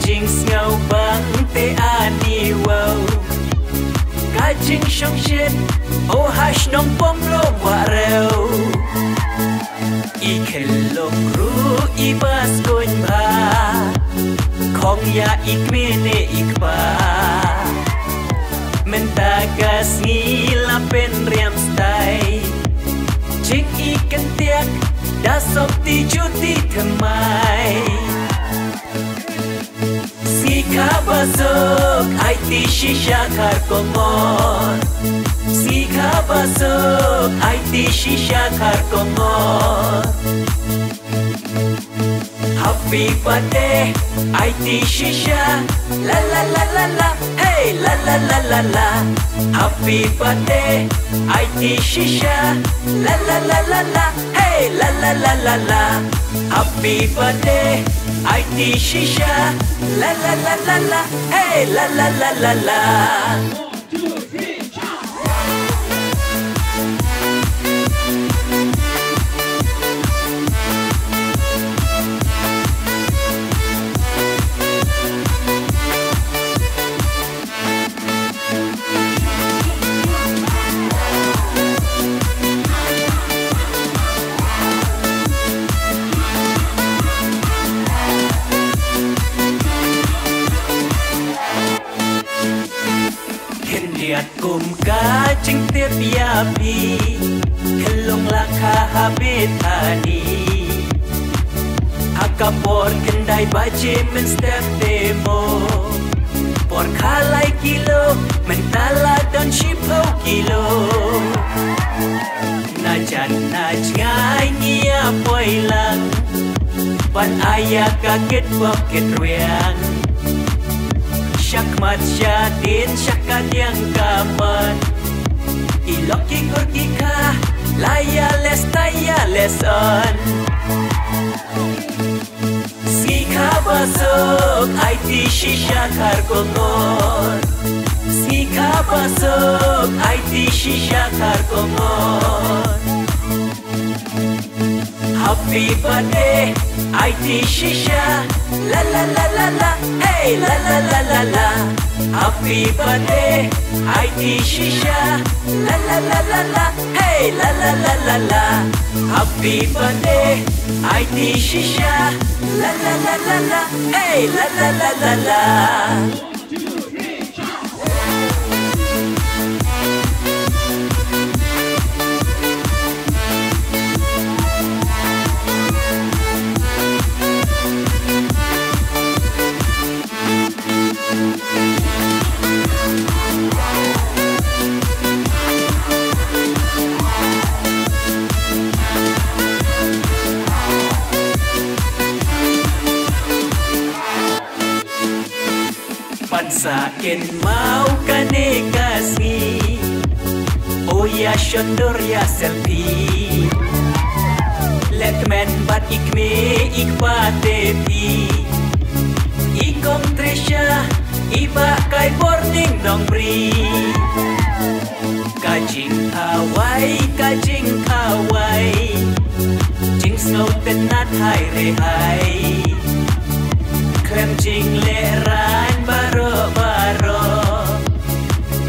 jing ngầu băng te ani wow ka jing shong shit oh hash nong pom lo wa reu I kelok ru I bas koin ba kong ya ikmene ikba mentagas ngila pen riam stai jing ikan tiak dasok ti juti temai Sika basok IT shisha kar komor Sika basok IT shisha kar komor Happy birthday IT shisha la la la la la hey la la la la la Happy birthday IT shisha la la la la la hey la la la la la Happy birthday IT shisha la la la la la hey la la la la la Lihat kum ka jing tiap yapi kelong laka habit ani akapor kendai baje men step demo por kalai kilo mentala don shipo kilo najan najngai nia poilang pan ayah kaget poket riang Syakmat syadin syakat yang kapan Ilok kikor kika Laya les taya leson Sika basok IT shisha kar komor Sika basok IT shisha kar komor Happy birthday IT shisha la la la la la hey la la la la la Happy birthday IT shisha la la la la la hey la la la la la Happy birthday IT shisha la la la la la hey la la la la la Pansakin mau kane kasih Oh ya shondor ya selfie Letman bat ikme ikpa tepi Ikong tresya iba kai boarding nong bri Kajing kawai Jing snow tenat hai rehai Klem jing le ran baro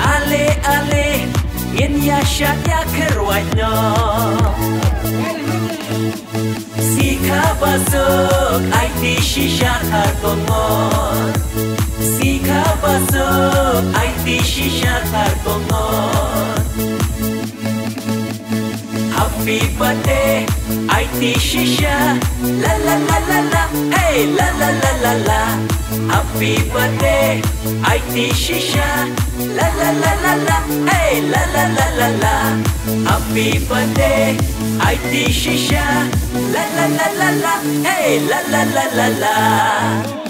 Ale Yen ya syat ya kerwat no Sika basok IT shisha kar komor Sika basok IT shisha kar komor Happy birthday IT shisha la la la la la hey la la la la la Happy birthday IT shisha la la la la la hey la la la la la Happy birthday IT shisha la la la la la hey la la la la la